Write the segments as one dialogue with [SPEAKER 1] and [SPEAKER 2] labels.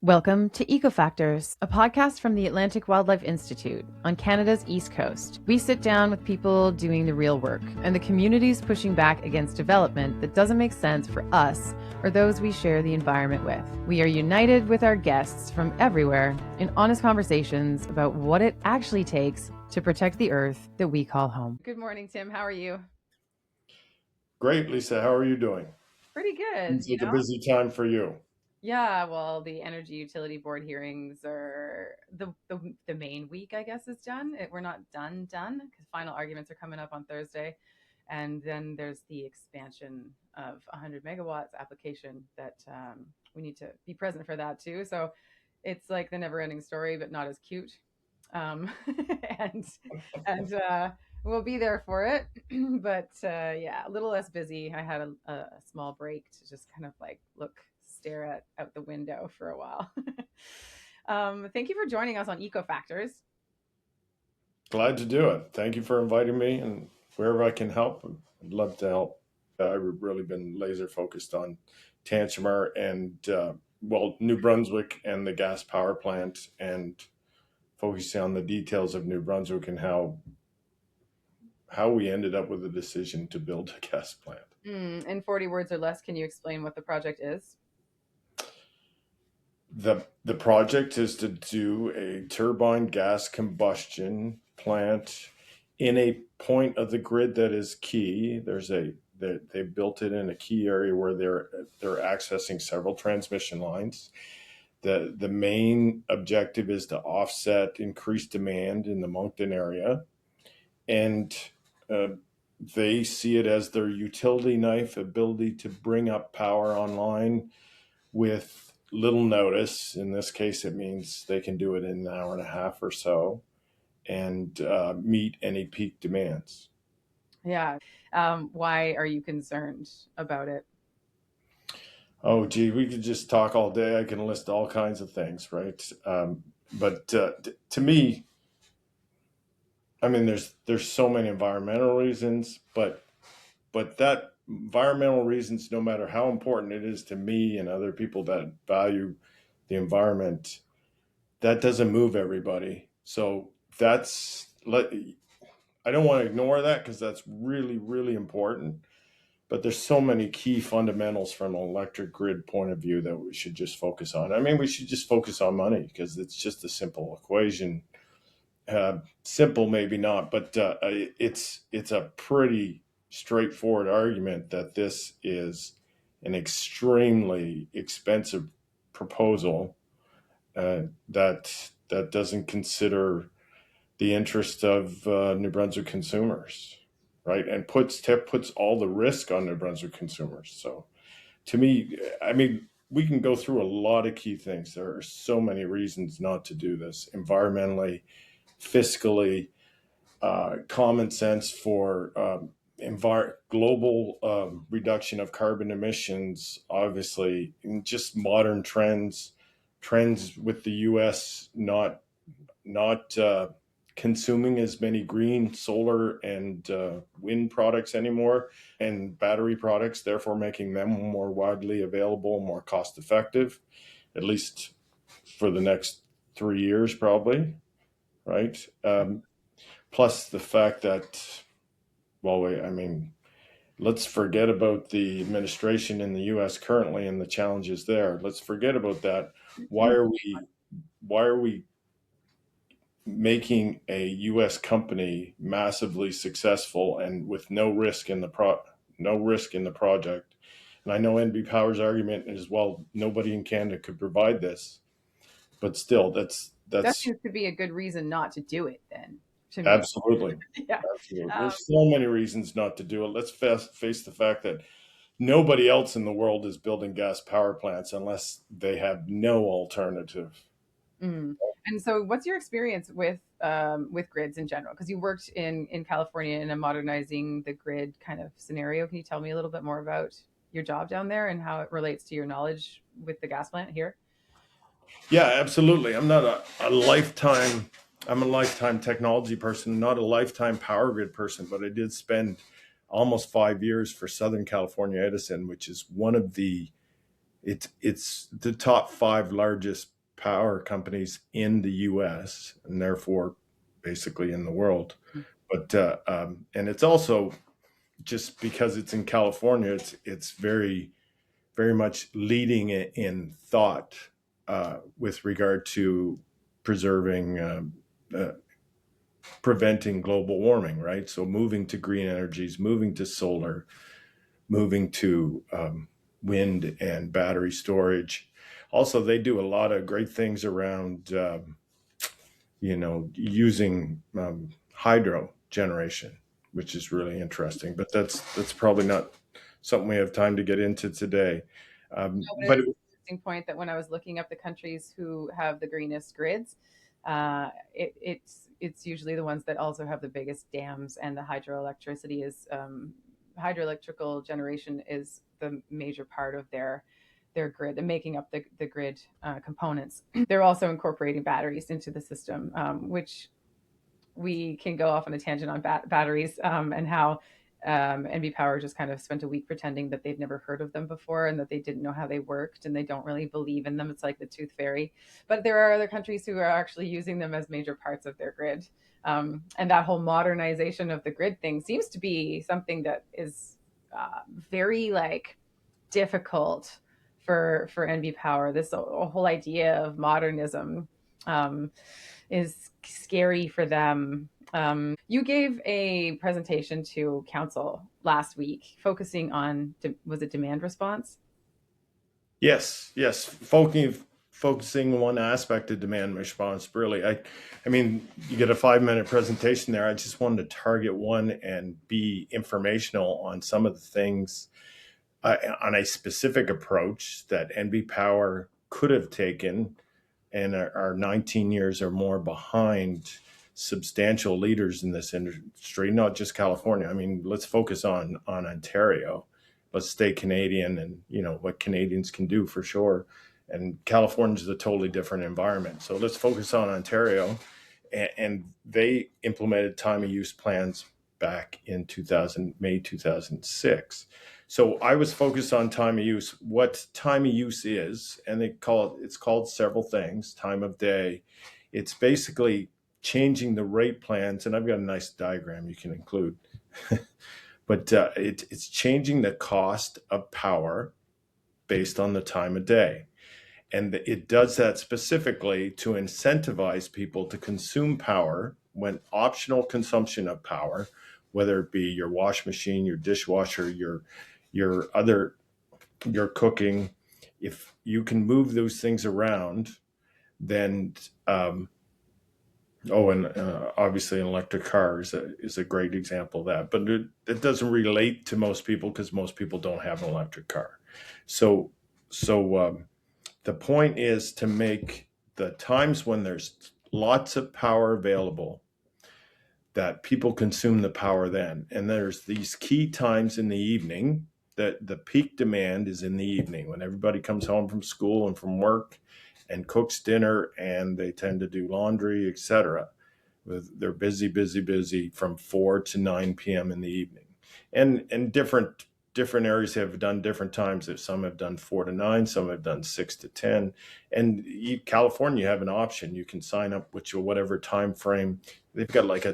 [SPEAKER 1] Welcome to Ecofactors, a podcast from the Atlantic Wildlife Institute on Canada's East Coast. We sit down with people doing the real work and the communities pushing back against development that doesn't make sense for us or those we share the environment with. We are united with our guests from everywhere in honest conversations about what it actually takes to protect the earth that we call home. Good morning, Tim. How are you?
[SPEAKER 2] Great, Lisa. How are you doing?
[SPEAKER 1] Pretty good,
[SPEAKER 2] Seems like a busy time for you.
[SPEAKER 1] Yeah, well, the Energy Utility Board hearings are the main week, I guess, is done. We're not done because final arguments are coming up on Thursday, and then there's the expansion of 100 megawatts application that we need to be present for that too. So it's like the never-ending story, but not as cute. Um, and and we'll be there for it, but yeah, a little less busy. I had a small break to just kind of like stare out the window for a while. Thank you for joining us on Eco Factors.
[SPEAKER 2] Glad to do it. Thank you for inviting me, and wherever I can help, I'd love to help. I've really been laser focused on Tantramar and New Brunswick and the gas power plant, and focusing on the details of New Brunswick and how we ended up with the decision to build a gas plant.
[SPEAKER 1] In 40 words or less, can you explain what the project is?
[SPEAKER 2] The project is to do a turbine gas combustion plant in a point of the grid that is key. They built it in a key area where they're accessing several transmission lines. The main objective is to offset increased demand in the Moncton area, and they see it as their utility knife ability to bring up power online with little notice. In this case, it means they can do it in an hour and a half or so and meet any peak demands.
[SPEAKER 1] Yeah. Why are you concerned about it?
[SPEAKER 2] Oh, gee, we could just talk all day. I can list all kinds of things, right? But to me, I mean, there's so many environmental reasons, but that environmental reasons, no matter how important it is to me and other people that value the environment, that doesn't move everybody. So I don't want to ignore that because that's really, really important. But there's so many key fundamentals from an electric grid point of view that we should just focus on. I mean, we should just focus on money because it's just a simple equation. Simple, maybe not, but it's a pretty straightforward argument that this is an extremely expensive proposal that doesn't consider the interest of New Brunswick consumers, right? And puts all the risk on New Brunswick consumers. So, to me, I mean, we can go through a lot of key things. There are so many reasons not to do this: environmentally, fiscally, common sense for global reduction of carbon emissions, obviously, and just modern trends with the U.S. not consuming as many green, solar, and wind products anymore, and battery products, therefore making them more widely available, more cost effective, at least for the next 3 years, probably, right? Plus the fact that, I mean, let's forget about the administration in the U.S. currently and the challenges there. Let's forget about that. Why are we making a U.S. company massively successful and with no risk in the project? And I know NB Power's argument is, well, nobody in Canada could provide this, but still,
[SPEAKER 1] That
[SPEAKER 2] that's
[SPEAKER 1] seems to be a good reason not to do it then, to me.
[SPEAKER 2] absolutely.
[SPEAKER 1] Yeah.
[SPEAKER 2] Absolutely.
[SPEAKER 1] Um,
[SPEAKER 2] There's so many reasons not to do it. Let's face the fact that nobody else in the world is building gas power plants unless they have no alternative.
[SPEAKER 1] mm. And so, what's your experience with grids in general? Because you worked in California in a modernizing the grid kind of scenario. Can you tell me a little bit more about your job down there and how it relates to your knowledge with the gas plant here?
[SPEAKER 2] Yeah, absolutely. I'm a lifetime technology person, not a lifetime power grid person, but I did spend almost 5 years for Southern California Edison, which is it's the top five largest power companies in the U.S. and therefore basically in the world. But and it's also just because it's in California, it's very much leading in thought with regard to preserving, preventing global warming, right? So moving to green energies, moving to solar, moving to wind and battery storage. Also, they do a lot of great things around, using hydro generation, which is really interesting. But that's probably not something we have time to get into today.
[SPEAKER 1] No, but it
[SPEAKER 2] But
[SPEAKER 1] is an interesting point that when I was looking up the countries who have the greenest grids, it's usually the ones that also have the biggest dams, and the hydroelectricity is hydroelectrical generation is the major part of their grid and making up the grid components. They're also incorporating batteries into the system, which we can go off on a tangent on batteries, and how NB Power just kind of spent a week pretending that they'd never heard of them before and that they didn't know how they worked and they don't really believe in them. It's like the tooth fairy. But there are other countries who are actually using them as major parts of their grid. And that whole modernization of the grid thing seems to be something that is very like difficult for NB Power. This whole idea of modernism um, is scary for them. You gave a presentation to council last week focusing on, was it demand response?
[SPEAKER 2] yes, focusing on one aspect of demand response. Really, I mean, you get a 5 minute presentation there. I just wanted to target one and be informational on some of the things, on a specific approach that NB Power could have taken, and are 19 years or more behind substantial leaders in this industry, not just California. I mean, let's focus on Ontario. Let's stay Canadian, and what Canadians can do for sure. And California is a totally different environment. So let's focus on Ontario, and they implemented time of use plans back in May 2006. So I was focused on time of use, what time of use is, and it's called several things. Time of day. It's basically changing the rate plans, and I've got a nice diagram you can include. But it's changing the cost of power based on the time of day. And it does that specifically to incentivize people to consume power when optional consumption of power, whether it be your wash machine, your dishwasher, your cooking. If you can move those things around, then and obviously an electric car is a great example of that. But it doesn't relate to most people because most people don't have an electric car. So the point is to make the times when there's lots of power available, that people consume the power then. And there's these key times in the evening that the peak demand is in the evening when everybody comes home from school and from work and cooks dinner, and they tend to do laundry, etc. They're busy from 4 to 9 p.m. in the evening. And different areas have done different times. Some have done 4 to 9, some have done 6 to 10. And California, you have an option. You can sign up with your whatever time frame. They've got like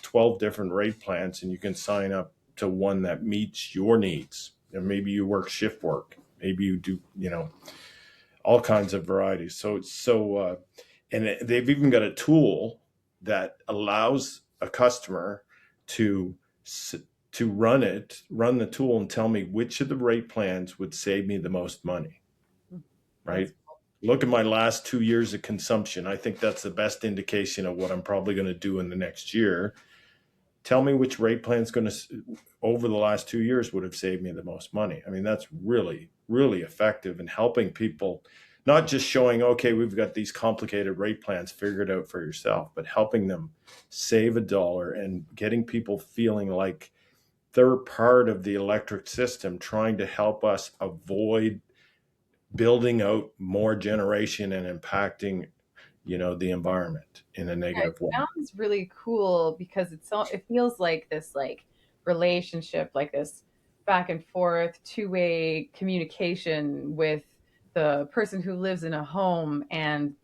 [SPEAKER 2] 12 different rate plans, and you can sign up to one that meets your needs. And maybe you work shift work. Maybe you do, all kinds of varieties. And they've even got a tool that allows a customer to run the tool and tell me which of the rate plans would save me the most money, right? Look at my last 2 years of consumption. I think that's the best indication of what I'm probably going to do in the next year. Tell me which rate plan's going to, over the last 2 years, would have saved me the most money. I mean, that's really, really effective in helping people, not just showing, okay, we've got these complicated rate plans, figure it out for yourself, but helping them save $1 and getting people feeling like they're part of the electric system, trying to help us avoid building out more generation and impacting, the environment in a negative way.
[SPEAKER 1] It sounds really cool because it feels like this like relationship, like this back and forth two-way communication with the person who lives in a home and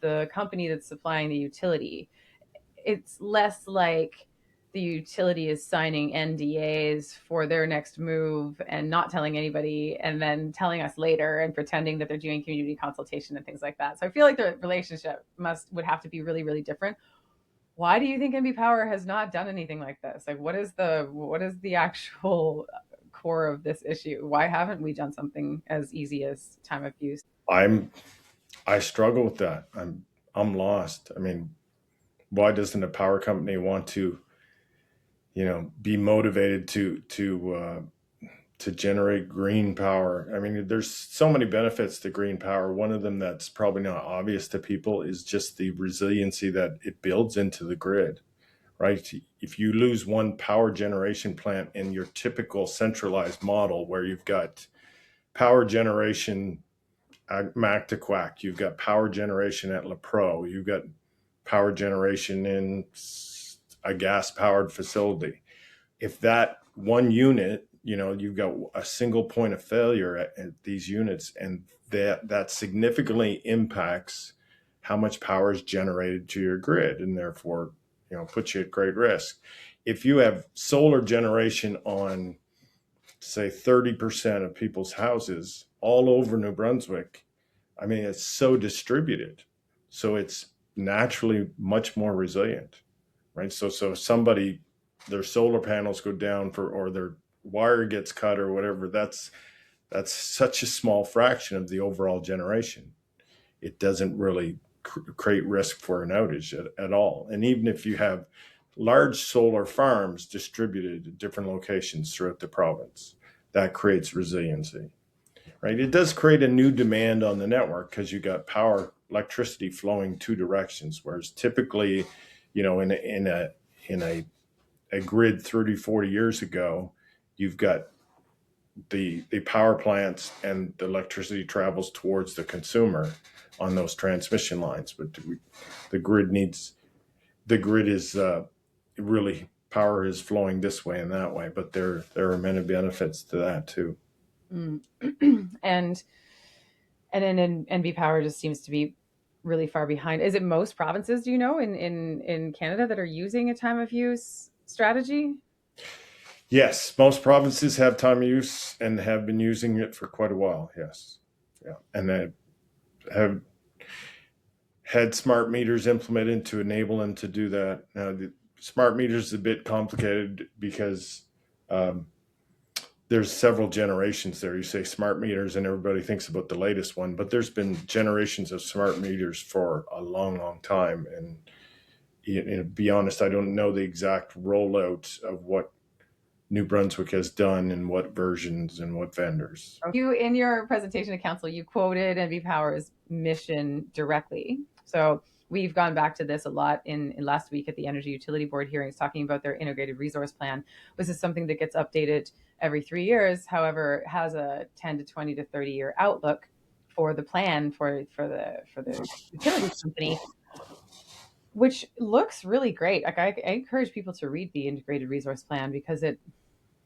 [SPEAKER 1] the company that's supplying the utility. It's less like the utility is signing NDAs for their next move and not telling anybody and then telling us later and pretending that they're doing community consultation and things like that. So I feel like the relationship would have to be really, really different. Why do you think NB Power has not done anything like this? Like what is the actual core of this issue? Why haven't we done something as easy as time of use?
[SPEAKER 2] I'm I struggle with that. I'm lost. I mean, why doesn't a power company want to, be motivated to generate green power? I mean, there's so many benefits to green power. One of them that's probably not obvious to people is just the resiliency that it builds into the grid, right? If you lose one power generation plant in your typical centralized model where you've got power generation at Mactaquac, you've got power generation at La Pro, you've got power generation in a gas powered facility. If that one unit, you've got a single point of failure at these units, and that significantly impacts how much power is generated to your grid, and therefore, puts you at great risk. If you have solar generation on, say, 30% of people's houses all over New Brunswick, I mean, it's so distributed. So it's naturally much more resilient, right? So somebody, their solar panels go down or their wire gets cut or whatever, that's such a small fraction of the overall generation. It doesn't really create risk for an outage at all. And even if you have large solar farms distributed at different locations throughout the province, that creates resiliency, right? It does create a new demand on the network because you got electricity flowing two directions, whereas typically, in a grid 30, 40 years ago, you've got the power plants and the electricity travels towards the consumer on those transmission lines. But the grid is really, power is flowing this way and that way, but there are many benefits to that too.
[SPEAKER 1] Mm. and then NB Power just seems to be really far behind. Is it most provinces, do you know, in Canada that are using a time of use strategy?
[SPEAKER 2] Yes, most provinces have time of use and have been using it for quite a while. Yes, yeah, and they have had smart meters implemented to enable them to do that. Now, the smart meters is a bit complicated because there's several generations there. You say smart meters, and everybody thinks about the latest one, but there's been generations of smart meters for a long, long time. And to be honest, I don't know the exact rollout of what New Brunswick has done and what versions and what vendors.
[SPEAKER 1] You, in your presentation to council, you quoted NB Power's mission directly. So we've gone back to this a lot in last week at the Energy Utility Board hearings, talking about their integrated resource plan. This is something that gets updated every 3 years. However, it has a 10 to 20 to 30 year outlook for the plan for the utility company, which looks really great. Like I encourage people to read the integrated resource plan because it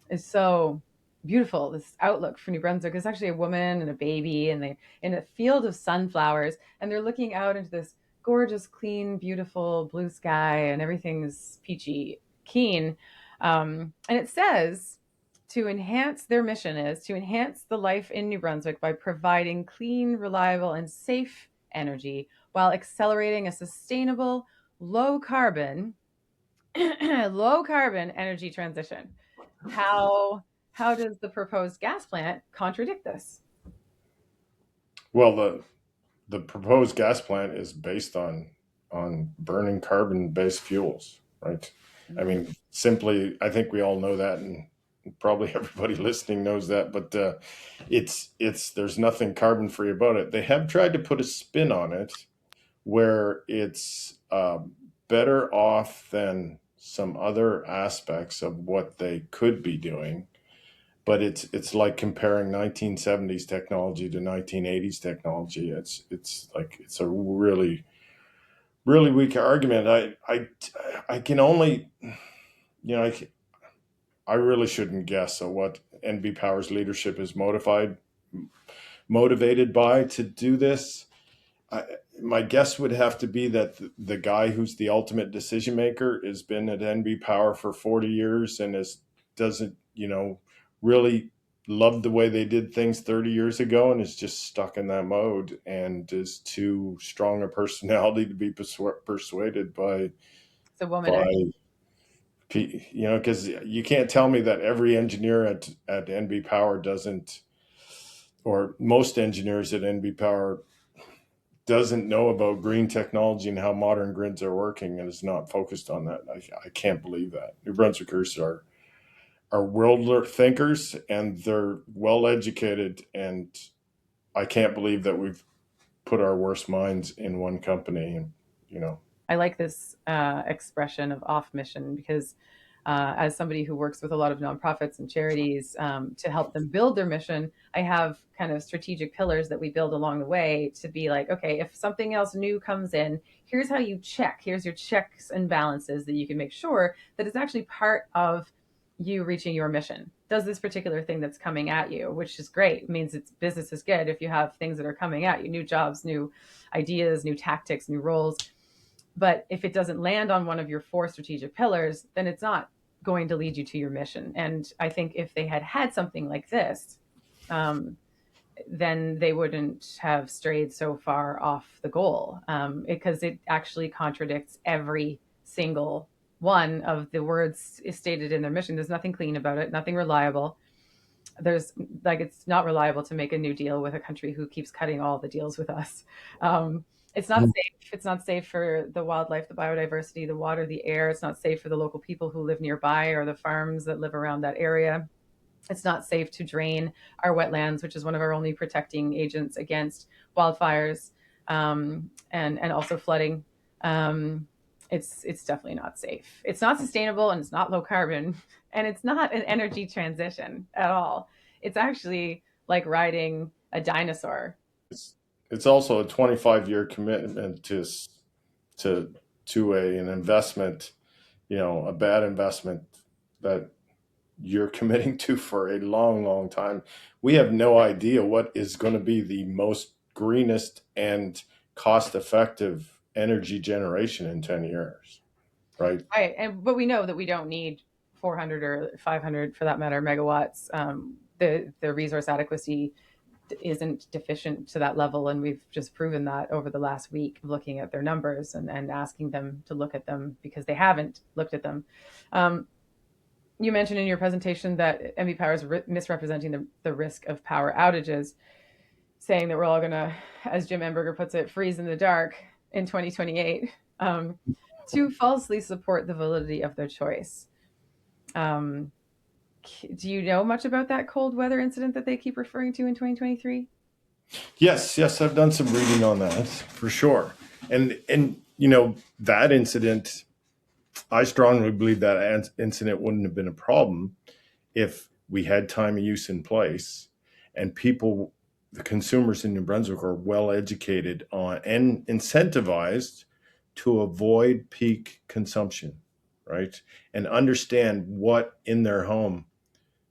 [SPEAKER 1] is so beautiful. This outlook for New Brunswick is actually a woman and a baby, and they're in a field of sunflowers, and they're looking out into this gorgeous, clean, beautiful blue sky, and everything's peachy keen. And it says their mission is to enhance the life in New Brunswick by providing clean, reliable, and safe energy while accelerating a sustainable, low carbon energy transition. How does the proposed gas plant contradict this?
[SPEAKER 2] Well, the proposed gas plant is based on burning carbon-based fuels, right? I mean, simply, I think we all know that, and probably everybody listening knows that. But it's there's nothing carbon-free about it. They have tried to put a spin on it, where it's better off than some other aspects of what they could be doing. But it's like comparing 1970s technology to 1980s technology. It's a really, really weak argument. I can only, I really shouldn't guess at what NB Power's leadership is motivated by to do this. I, my guess would have to be that the guy who's the ultimate decision maker has been at NB Power for 40 years and doesn't, really love the way they did things 30 years ago and is just stuck in that mode and is too strong a personality to be persuaded
[SPEAKER 1] It's a woman,
[SPEAKER 2] by
[SPEAKER 1] eh?
[SPEAKER 2] because you can't tell me that every engineer at NB Power doesn't, or most engineers at NB Power doesn't know about green technology and how modern grids are working and is not focused on that. I can't believe that. New Brunswickers are world thinkers and they're well educated, and I can't believe that we've put our worst minds in one company. And you know,
[SPEAKER 1] I like this expression of off mission because, as somebody who works with a lot of nonprofits and charities to help them build their mission, I have kind of strategic pillars that we build along the way to be like, okay, if something else new comes in, here's how you check. Here's your checks and balances that you can make sure that it's actually part of you reaching your mission. Does this particular thing that's coming at you, which is great, means it's business is good if you have things that are coming at you, new jobs, new ideas, new tactics, new roles. But if it doesn't land on one of your four strategic pillars, then it's not going to lead you to your mission. And I think if they had something like this, um, then they wouldn't have strayed so far off the goal, because it actually contradicts every single one of the words stated in their mission. There's nothing clean about it, nothing reliable. There's like, it's not reliable to make a new deal with a country who keeps cutting all the deals with us. It's not safe. It's not safe for the wildlife, the biodiversity, the water, the air. It's not safe for the local people who live nearby or the farms that live around that area. It's not safe to drain our wetlands, which is one of our only protecting agents against wildfires, and also flooding. It's definitely not safe. It's not sustainable, and it's not low carbon, and it's not an energy transition at all. It's actually like riding a dinosaur.
[SPEAKER 2] it's also a 25-year commitment to an investment, a bad investment that you're committing to for a long, long time. We have no idea what is going to be the most greenest and cost effective energy generation in 10 years, right?
[SPEAKER 1] Right, but we know that we don't need 400 or 500, for that matter, megawatts. The resource adequacy isn't deficient to that level, and we've just proven that over the last week, looking at their numbers and asking them to look at them because they haven't looked at them. Um, you mentioned in your presentation that MV Power is misrepresenting the risk of power outages, saying that we're all going to, as Jim Emberger puts it, freeze in the dark in 2028, to falsely support the validity of their choice. Um, do you know much about that cold weather incident that they keep referring to in 2023?
[SPEAKER 2] Yes, I've done some reading on that for sure. And that incident, I strongly believe that incident wouldn't have been a problem if we had time of use in place and people, the consumers in New Brunswick, are well educated on and incentivized to avoid peak consumption, right? And understand what in their home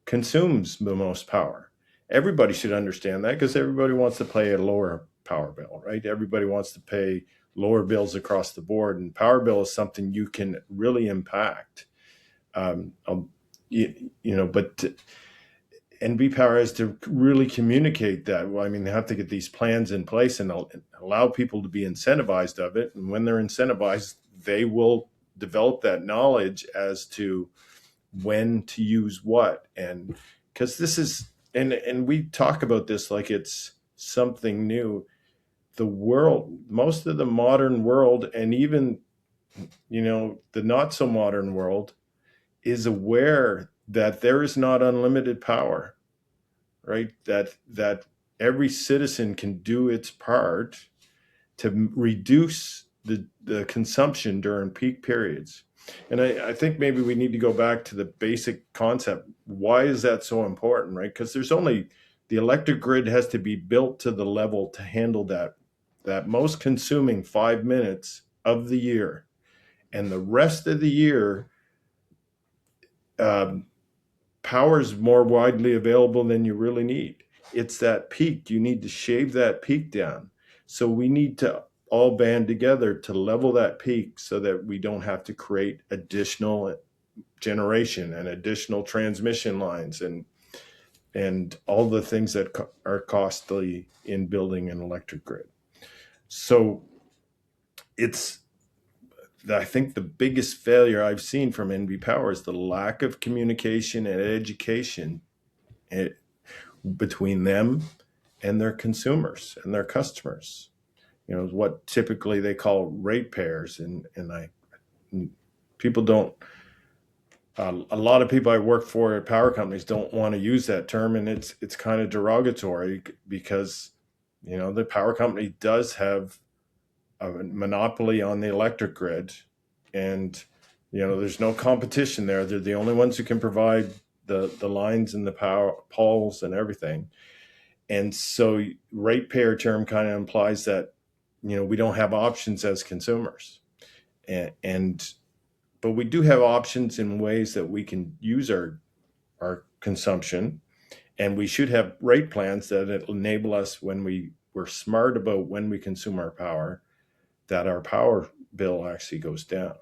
[SPEAKER 2] consumes the most power. Everybody should understand that because everybody wants to pay a lower power bill, right? Everybody wants to pay lower bills across the board, and power bill is something you can really impact. Um, um, but NB Power has to really communicate that. Well, I mean, they have to get these plans in place and allow people to be incentivized of it. And when they're incentivized, they will develop that knowledge as to when to use what. And because this is, and we talk about this like it's something new. The world, most of the modern world, and even, the not so modern world, is aware that there is not unlimited power, right? That every citizen can do its part to reduce the consumption during peak periods. And I think maybe we need to go back to the basic concept. Why is that so important, right? Because the electric grid has to be built to the level to handle that most consuming 5 minutes of the year. And the rest of the year, power is more widely available than you really need. it's that peak. You need to shave that peak down. So we need to all band together to level that peak so that we don't have to create additional generation and additional transmission lines and all the things that are costly in building an electric grid. So it's, I think the biggest failure I've seen from NB Power is the lack of communication and education between them and their consumers and their customers. You know, what typically they call ratepayers, and people don't. A lot of people I work for at power companies don't want to use that term, and it's kind of derogatory because, you know, the power company does have a monopoly on the electric grid, and, you know, there's no competition there. They're the only ones who can provide the lines and the power poles and everything. And so ratepayer term kind of implies that, you know, we don't have options as consumers, and but we do have options in ways that we can use our consumption, and we should have rate plans that enable us, when we're smart about when we consume our power, that our power bill actually goes down,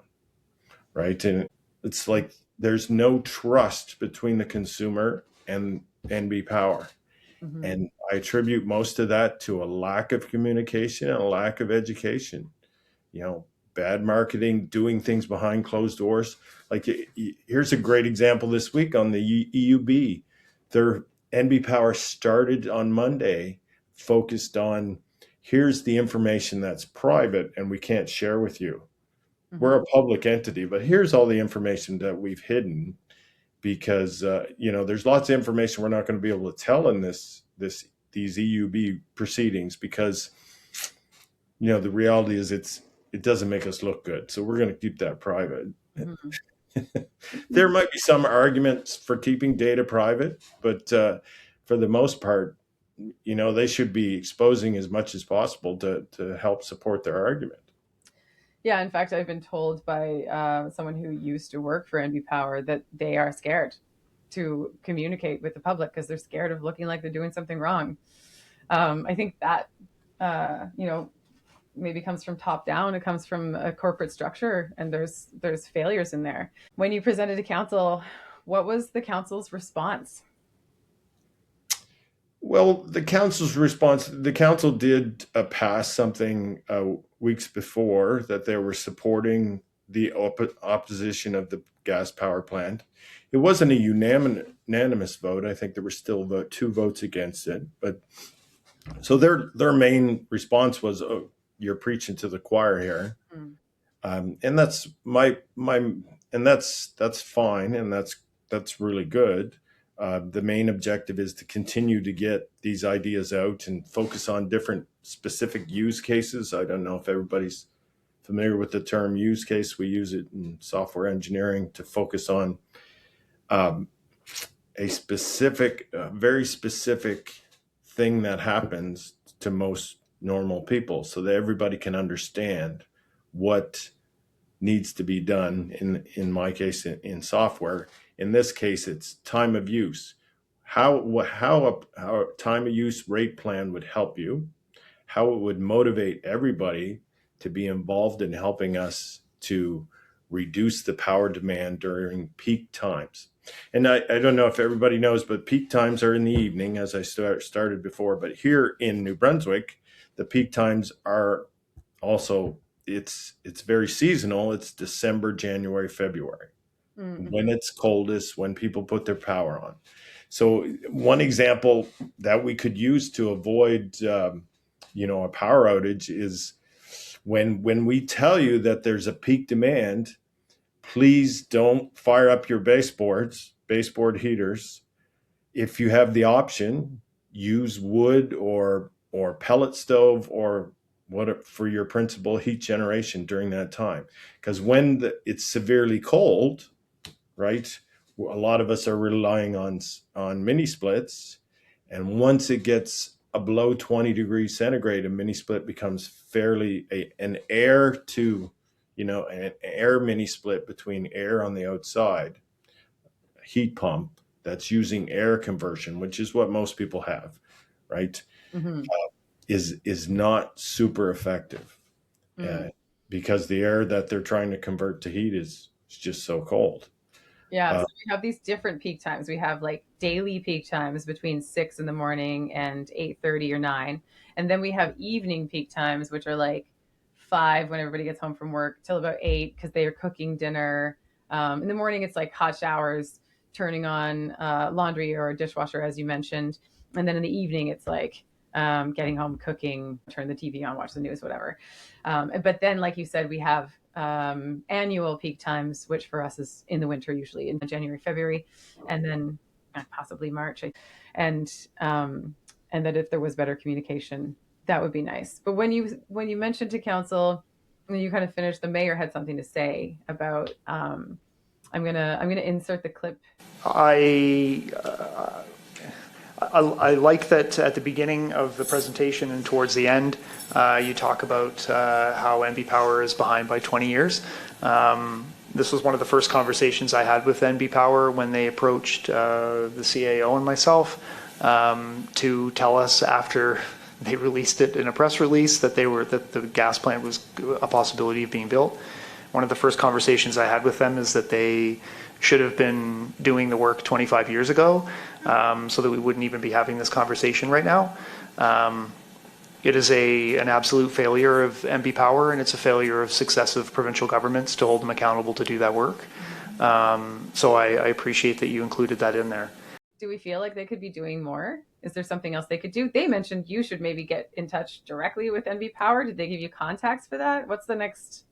[SPEAKER 2] right? And it's like there's no trust between the consumer and NB Power.
[SPEAKER 1] Mm-hmm.
[SPEAKER 2] And I attribute most of that to a lack of communication and a lack of education. You know, bad marketing, doing things behind closed doors. Like, here's a great example this week on the EUB. Their NB Power started on Monday, focused on, here's the information that's private and we can't share with you.
[SPEAKER 1] Mm-hmm.
[SPEAKER 2] We're a public entity, but here's all the information that we've hidden because, you know, there's lots of information we're not going to be able to tell in these EUB proceedings because, you know, the reality is it doesn't make us look good. So we're going to keep that private.
[SPEAKER 1] Mm-hmm.
[SPEAKER 2] There might be some arguments for keeping data private, but for the most part, you know, they should be exposing as much as possible to help support their argument.
[SPEAKER 1] Yeah, in fact, I've been told by someone who used to work for NB Power that they are scared to communicate with the public because they're scared of looking like they're doing something wrong. I think that, you know, maybe comes from top down. It comes from a corporate structure, and there's failures in there. When you presented to council, what was the council's response?
[SPEAKER 2] Well, the council's response, the council did pass something weeks before that they were supporting the opposition of the gas power plant. It wasn't a unanimous vote. I think there were still 2 votes against it. But so their main response was, "Oh, you're preaching to the choir here," and that's and that's fine, and that's really good. The main objective is to continue to get these ideas out and focus on different specific use cases. I don't know if everybody's familiar with the term use case. We use it in software engineering to focus on a specific, very specific thing that happens to most normal people so that everybody can understand what needs to be done. In my case, in software, in this case, it's time of use. How a time of use rate plan would help you, how it would motivate everybody to be involved in helping us to reduce the power demand during peak times. And I don't know if everybody knows, but peak times are in the evening, as I started before. But here in New Brunswick, the peak times are also, it's very seasonal. It's December, January, February, when it's coldest, when people put their power on. So one example that we could use to avoid, you know, a power outage is when we tell you that there's a peak demand, please don't fire up your baseboard heaters. If you have the option, use wood or pellet stove or what for your principal heat generation during that time. Because when it's severely cold, right, a lot of us are relying on mini splits, and once it gets below 20 degrees centigrade, a mini split becomes fairly an air to, you know, an air mini split between air on the outside, heat pump that's using air conversion, which is what most people have. right,
[SPEAKER 1] Mm-hmm.
[SPEAKER 2] is not super effective,
[SPEAKER 1] Mm.
[SPEAKER 2] uh, because the air that they're trying to convert to heat is just so cold.
[SPEAKER 1] Yeah,
[SPEAKER 2] Uh,
[SPEAKER 1] so we have these different peak times. We have like daily peak times between 6 in the morning and 8:30 or 9. And then we have evening peak times, which are like 5 when everybody gets home from work till about 8 because they are cooking dinner. In the morning, it's like hot showers, turning on laundry or dishwasher, as you mentioned. And then in the evening, it's like getting home, cooking, turn the TV on, watch the news, whatever. But then, like you said, we have annual peak times, which for us is in the winter, usually in January, February, and then possibly March. And and that if there was better communication, that would be nice. But when you mentioned to council, and you kind of finished, the mayor had something to say about. I'm gonna insert the clip.
[SPEAKER 3] I, uh, I like that at the beginning of the presentation and towards the end, you talk about how NB Power is behind by 20 years. This was one of the first conversations I had with NB Power when they approached the CAO and myself to tell us after they released it in a press release that the gas plant was a possibility of being built. One of the first conversations I had with them is that they should have been doing the work 25 years ago, so that we wouldn't even be having this conversation right now. It is an absolute failure of MB Power, and it's a failure of successive provincial governments to hold them accountable to do that work. So I appreciate that you included that in there.
[SPEAKER 1] Do we feel like they could be doing more? Is there something else they could do? They mentioned you should maybe get in touch directly with NB Power. Did they give you contacts for that? What's the next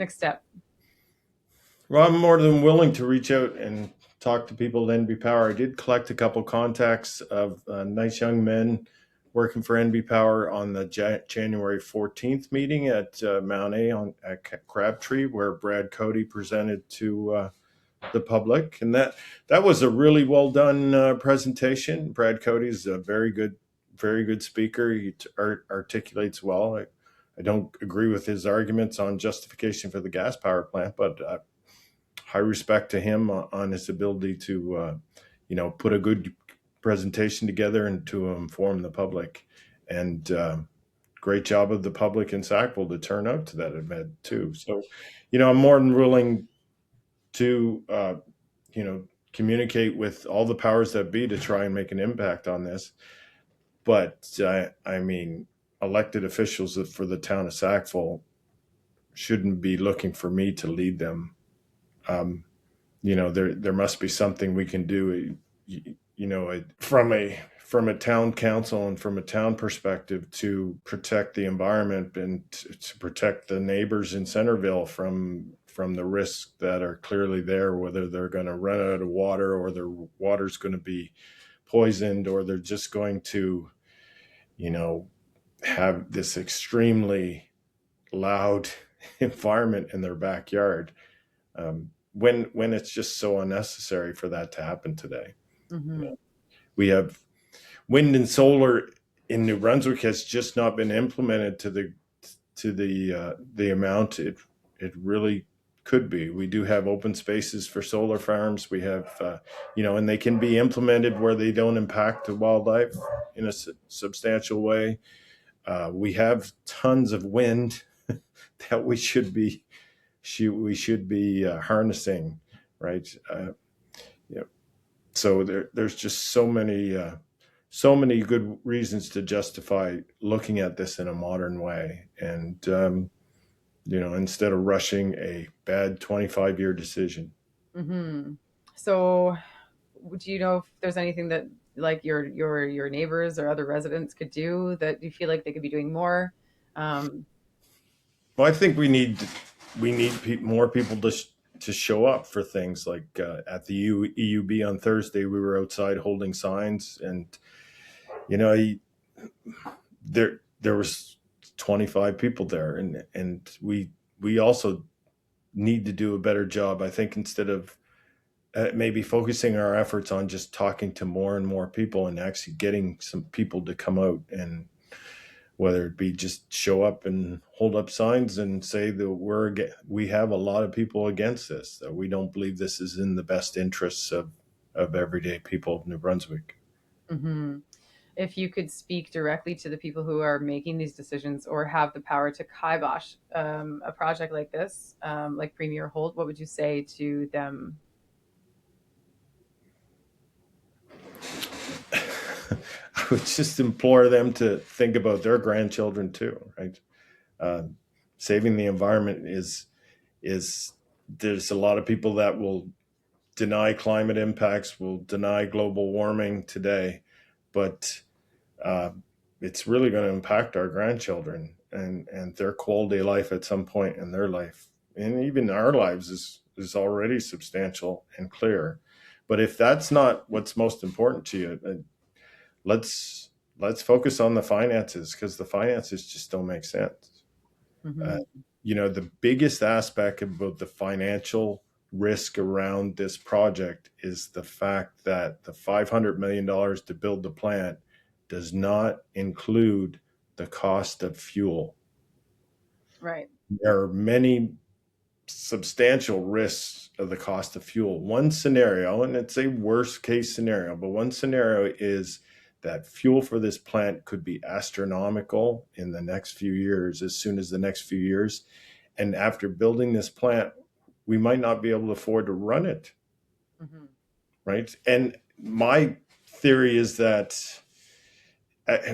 [SPEAKER 1] step?
[SPEAKER 2] well, I'm more than willing to reach out and talk to people at NB Power. I did collect a couple contacts of nice young men working for NB Power on the January 14th meeting at Mount A at Crabtree, where Brad Cody presented to the public, and that was a really well done presentation. Brad Cody's a very good speaker. He articulates well. I don't agree with his arguments on justification for the gas power plant, but high respect to him on his ability to put a good presentation together and to inform the public. And great job of the public in Sackville to turn out to that event too. So, I'm more than willing to communicate with all the powers that be to try and make an impact on this. But I mean, elected officials for the town of Sackville shouldn't be looking for me to lead them. There must be something we can do. From a town council and from a town perspective to protect the environment and to protect the neighbors in Centerville from the risks that are clearly there, whether they're going to run out of water or their water's going to be poisoned or they're just going to, have this extremely loud environment in their backyard. When it's just so unnecessary for that to happen today.
[SPEAKER 1] Mm-hmm.
[SPEAKER 2] We have wind and solar in New Brunswick has just not been implemented to the amount it really could be. We do have open spaces for solar farms. We have and they can be implemented where they don't impact the wildlife in a substantial way. We have tons of wind that we should be harnessing, right? So there's just so many good reasons to justify looking at this in a modern way, and instead of rushing a bad 25-year decision.
[SPEAKER 1] Mm-hmm. So, do you know if there's anything that like your neighbors or other residents could do that you feel like they could be doing more?
[SPEAKER 2] Well, I think we need more people to show up for things like at the EUB on Thursday. We were outside holding signs, and there was 25 people there, and we also need to do a better job. I think instead of maybe focusing our efforts on just talking to more and more people and actually getting some people to come out, and whether it be just show up and hold up signs and say that we have a lot of people against this, that we don't believe this is in the best interests of everyday people of New Brunswick.
[SPEAKER 1] Mm-hmm. if you could speak directly to the people who are making these decisions or have the power to kibosh a project like this, like Premier Holt, what would you say to them?
[SPEAKER 2] I would just implore them to think about their grandchildren too, right? Uh, Saving the environment is there's a lot of people that will deny climate impacts, will deny global warming today, but uh, it's really going to impact our grandchildren and their quality of life at some point in their life, and even our lives is already substantial and clear. But if that's not what's most important to you, let's let's focus on the finances, because the finances just don't make sense. Uh,
[SPEAKER 1] Mm-hmm.
[SPEAKER 2] the biggest aspect about the financial risk around this project is the fact that the $500 million to build the plant does not include the cost of fuel.
[SPEAKER 1] Right.
[SPEAKER 2] There are many substantial risks of the cost of fuel. One scenario, and it's a worst case scenario, but one scenario is that fuel for this plant could be astronomical in the next few years, as soon as the next few years. And after building this plant, we might not be able to afford to run it,
[SPEAKER 1] Mm-hmm.
[SPEAKER 2] right? And my theory is that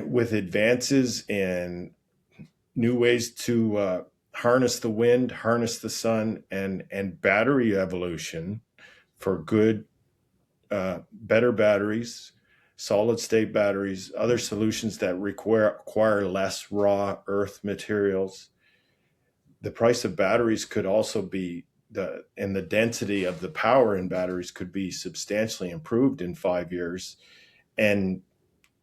[SPEAKER 2] with advances in new ways to harness the wind, harness the sun, and battery evolution for good, better batteries, solid state batteries, other solutions that require less raw earth materials. The price of batteries could also be and the density of the power in batteries could be substantially improved in 5 years. And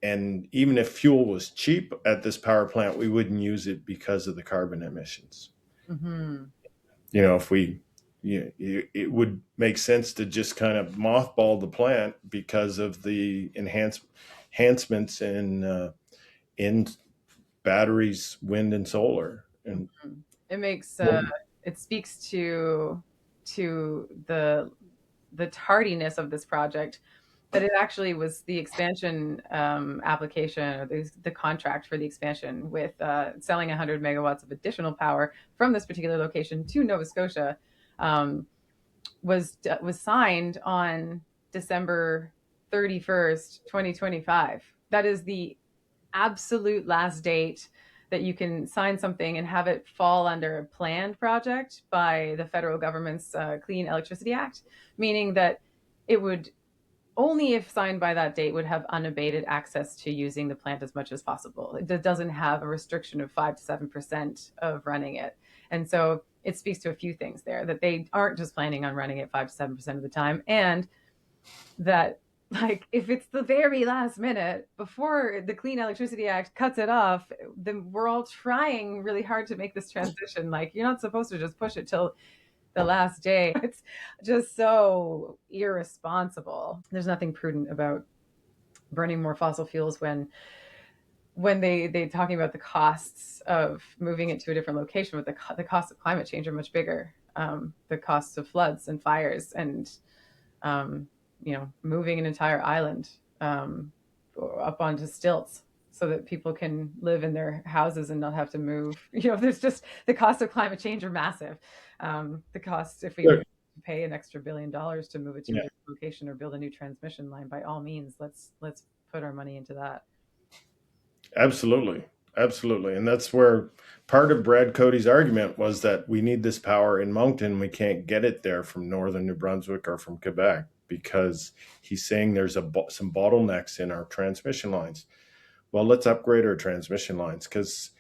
[SPEAKER 2] even if fuel was cheap at this power plant, we wouldn't use it because of the carbon emissions.
[SPEAKER 1] Mm-hmm.
[SPEAKER 2] If it would make sense to just kind of mothball the plant because of the enhancements in batteries, wind, and solar. And
[SPEAKER 1] It makes
[SPEAKER 2] well,
[SPEAKER 1] it speaks to the tardiness of this project, that it actually was the expansion application, or the contract for the expansion with selling 100 megawatts of additional power from this particular location to Nova Scotia, um, was signed on December 31st, 2025. That is the absolute last date that you can sign something and have it fall under a planned project by the federal government's Clean Electricity Act, meaning that it would, only if signed by that date, would have unabated access to using the plant as much as possible. It doesn't have a restriction of 5 to 7% of running it. And so it speaks to a few things there, that they aren't just planning on running it 5 to 7% of the time, and that, like, if it's the very last minute before the Clean Electricity Act cuts it off, then we're all trying really hard to make this transition. Like, you're not supposed to just push it till the last day. It's just so irresponsible. There's nothing prudent about burning more fossil fuels when they talking about the costs of moving it to a different location, but the costs of climate change are much bigger. The costs of floods and fires, and um, moving an entire island up onto stilts so that people can live in their houses and not have to move. There's just, the costs of climate change are massive. The cost, if we pay an extra $1 billion to move it to a
[SPEAKER 2] yeah,
[SPEAKER 1] different location or build a new transmission line, by all means, let's put our money into that.
[SPEAKER 2] absolutely, absolutely. And that's where part of Brad Cody's argument was that we need this power in Moncton. We can't get it there from northern New Brunswick or from Quebec, because he's saying there's some bottlenecks in our transmission lines. Well, let's upgrade our transmission lines, because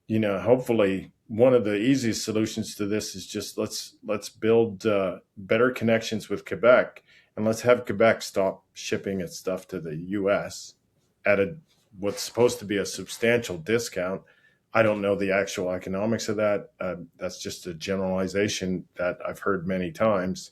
[SPEAKER 2] hopefully one of the easiest solutions to this is just let's build better connections with Quebec, and let's have Quebec stop shipping its stuff to the U.S. at what's supposed to be a substantial discount. I don't know the actual economics of that. That's just a generalization that I've heard many times.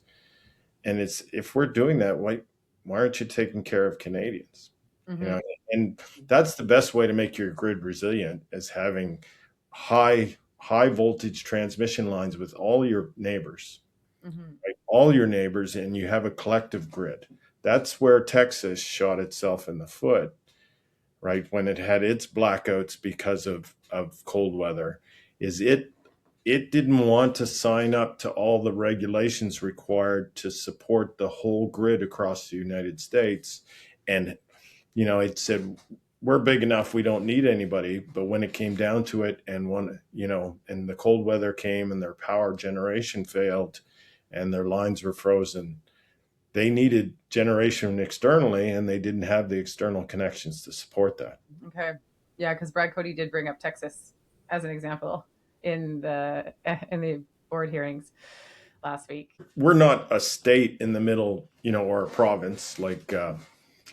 [SPEAKER 2] And it's, if we're doing that, why aren't you taking care of Canadians? You
[SPEAKER 1] Mm-hmm.
[SPEAKER 2] know, and that's the best way to make your grid resilient, is having high voltage transmission lines with all your neighbors,
[SPEAKER 1] Mm-hmm.
[SPEAKER 2] right? All your neighbors, and you have a collective grid. That's where Texas shot itself in the foot, right, when it had its blackouts because of cold weather, is it didn't want to sign up to all the regulations required to support the whole grid across the United States. And, it said, we're big enough, we don't need anybody. But when it came down to it, and and the cold weather came and their power generation failed and their lines were frozen, they needed generation externally, and they didn't have the external connections to support that.
[SPEAKER 1] Okay. Yeah, because Brad Cody did bring up Texas as an example in the board hearings last week.
[SPEAKER 2] We're not a state in the middle, or a province like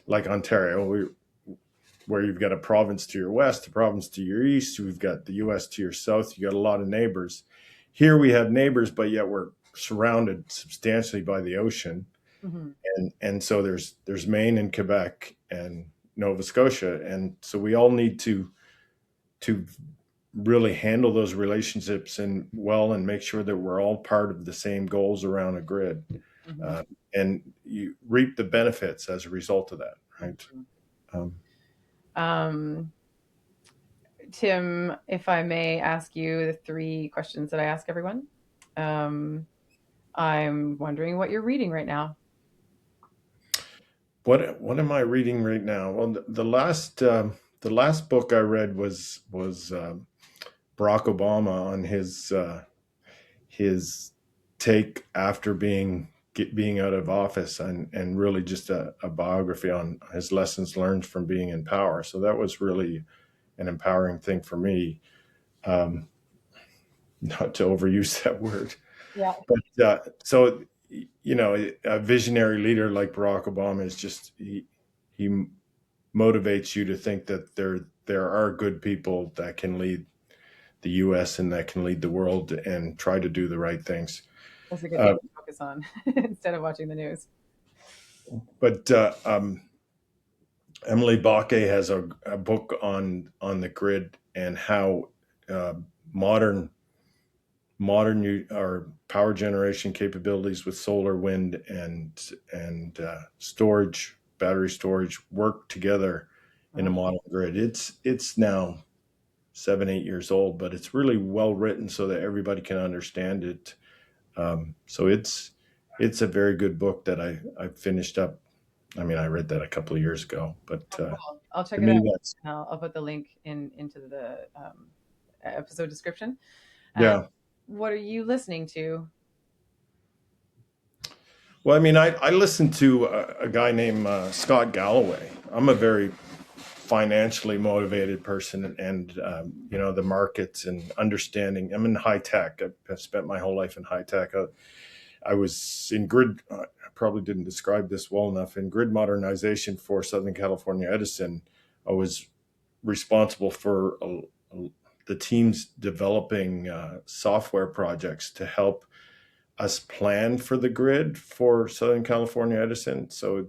[SPEAKER 2] Ontario, where you've got a province to your west, a province to your east, we've got the U.S. to your south. You got a lot of neighbors. Here we have neighbors, but yet we're surrounded substantially by the ocean.
[SPEAKER 1] Mm-hmm.
[SPEAKER 2] And so there's Maine and Quebec and Nova Scotia, and so we all need to really handle those relationships and make sure that we're all part of the same goals around a grid.
[SPEAKER 1] Mm-hmm.
[SPEAKER 2] And you reap the benefits as a result of that, right?
[SPEAKER 1] Tim, if I may ask you the 3 questions that I ask everyone. I'm wondering what you're reading right now.
[SPEAKER 2] What am I reading right now? Well, the last book I read was Barack Obama on his take after being out of office, and really just a biography on his lessons learned from being in power. So that was really an empowering thing for me. Not to overuse that word,
[SPEAKER 1] Yeah.
[SPEAKER 2] but so a visionary leader like Barack Obama is just he motivates you to think that there are good people that can lead the U.S. and that can lead the world and try to do the right things.
[SPEAKER 1] That's a good thing to focus on instead of watching the news.
[SPEAKER 2] But Emily Bakke has a book on the grid and how modern our power generation capabilities with solar, wind, and storage, battery storage, work together in a modern grid. It's now 7-8 years old, but it's really well written so that everybody can understand it. So it's a very good book that I finished up. I mean, I read that a couple of years ago, but
[SPEAKER 1] cool. I'll check it out. I'll put the link into the episode description.
[SPEAKER 2] Yeah.
[SPEAKER 1] What are you listening to?
[SPEAKER 2] Well, I mean, I listened to a guy named Scott Galloway. I'm a very financially motivated person, and the markets and understanding. I'm in high tech. I've spent my whole life in high tech. I was in grid. I probably didn't describe this well enough. In grid modernization for Southern California Edison, I was responsible for the teams developing software projects to help us plan for the grid for Southern California Edison. So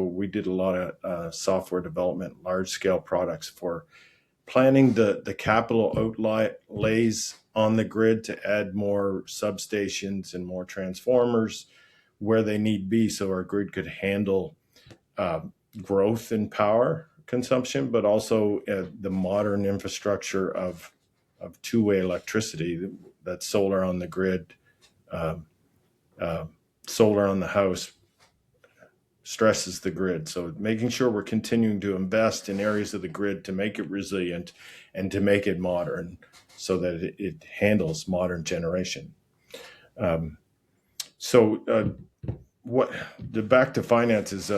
[SPEAKER 2] we did a lot of software development, large scale products for planning the capital outlays on the grid to add more substations and more transformers where they need be, so our grid could handle growth in power consumption, but also the modern infrastructure of two-way electricity. That's solar on the grid, solar on the house stresses the grid. So making sure we're continuing to invest in areas of the grid to make it resilient and to make it modern so that it handles modern generation. Back to finances,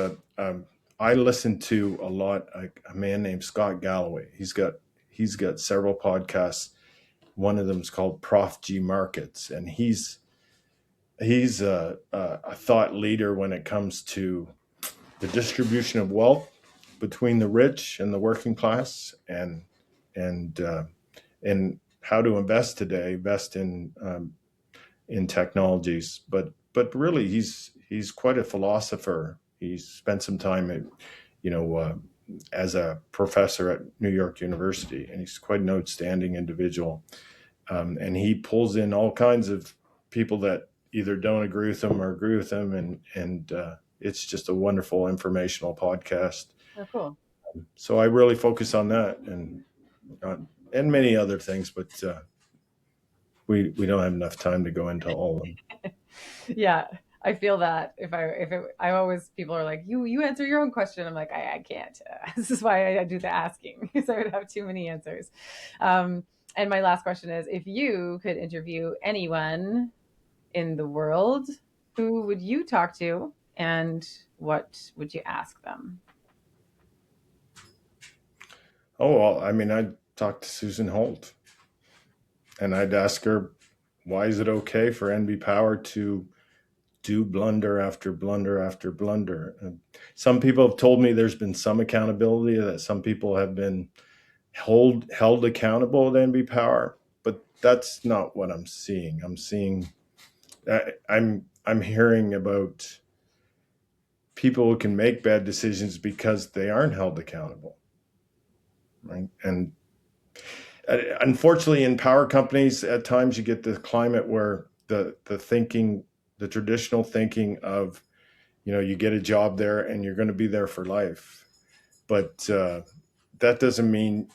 [SPEAKER 2] I listen to a lot a man named Scott Galloway. He's got several podcasts. One of them is called Prof G Markets, and he's a thought leader when it comes to the distribution of wealth between the rich and the working class, and how to invest today, invest in technologies. But really, he's quite a philosopher. He's spent some time as a professor at New York University, and he's quite an outstanding individual. And he pulls in all kinds of people that either don't agree with him or agree with him, and it's just a wonderful informational podcast.
[SPEAKER 1] Oh, cool.
[SPEAKER 2] So I really focus on that uh, and many other things, but we don't have enough time to go into all of them.
[SPEAKER 1] Yeah, I feel that I always, people are like, you answer your own question. I'm like, I can't. This is why I do the asking, because I would have too many answers. Um, and my last question is, if you could interview anyone in the world, who would you talk to, and what would you ask them?
[SPEAKER 2] Oh, well, I mean, I'd talk to Susan Holt and I'd ask her, why is it okay for NB Power to do blunder after blunder after blunder? Some people have told me there's been some accountability, that some people have been held accountable at NB Power, but that's not what I'm seeing. I'm hearing about people who can make bad decisions because they aren't held accountable, right? And unfortunately, in power companies, at times you get the climate where the thinking, the traditional thinking of, you get a job there and you're going to be there for life, but that doesn't mean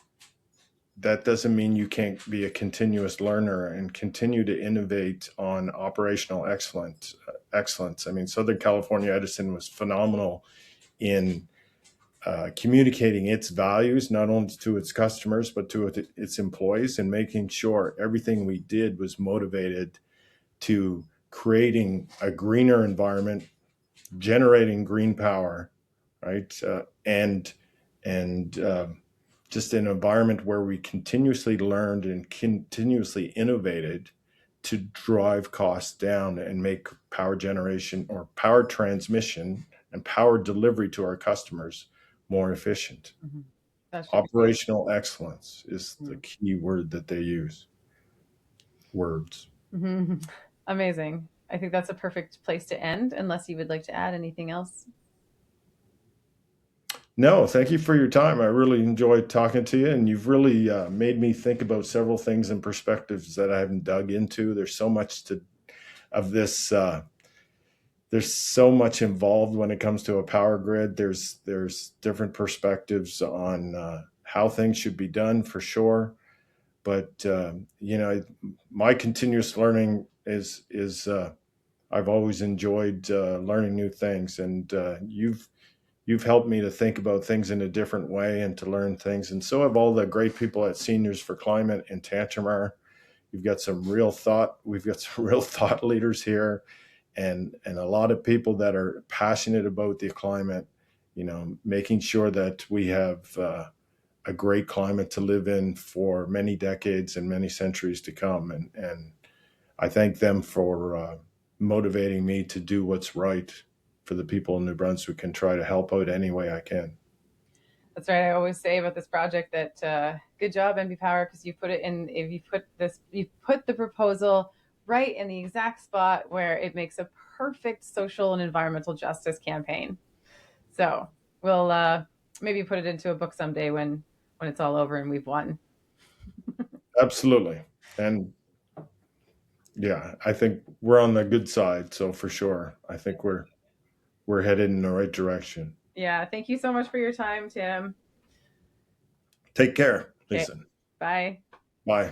[SPEAKER 2] that doesn't mean you can't be a continuous learner and continue to innovate on operational excellence. I mean, Southern California Edison was phenomenal in communicating its values, not only to its customers, but to its employees, and making sure everything we did was motivated to creating a greener environment, generating green power, right? And just an environment where we continuously learned and continuously innovated to drive costs down and make power generation or power transmission and power delivery to our customers more efficient.
[SPEAKER 1] Mhm. That's just
[SPEAKER 2] Operational excellence is the
[SPEAKER 1] mhm.
[SPEAKER 2] key word that they use. Words.
[SPEAKER 1] Mhm. Amazing. I think that's a perfect place to end, unless you would like to add anything else.
[SPEAKER 2] No, thank you for your time. I really enjoyed talking to you, and you've really made me think about several things and perspectives that I haven't dug into. There's so much to of this. There's so much involved when it comes to a power grid. There's different perspectives on how things should be done for sure. But my continuous learning is I've always enjoyed learning new things, and you've helped me to think about things in a different way and to learn things. And so have all the great people at Seniors for Climate in Tantramar. You've got some real thought. We've got some real thought leaders here, and a lot of people that are passionate about the climate. Making sure that we have a great climate to live in for many decades and many centuries to come. And I thank them for motivating me to do what's right for the people in New Brunswick and try to help out any way I can.
[SPEAKER 1] That's right. I always say about this project that good job, NB Power, because you put it in. If you put the proposal right in the exact spot where it makes a perfect social and environmental justice campaign. So we'll maybe put it into a book someday when it's all over and we've won.
[SPEAKER 2] Absolutely. And yeah, I think we're on the good side. So for sure, I think we're headed in the right direction.
[SPEAKER 1] Yeah. Thank you so much for your time, Tim.
[SPEAKER 2] Take care,
[SPEAKER 1] Okay.
[SPEAKER 2] Lisa.
[SPEAKER 1] Bye.
[SPEAKER 2] Bye.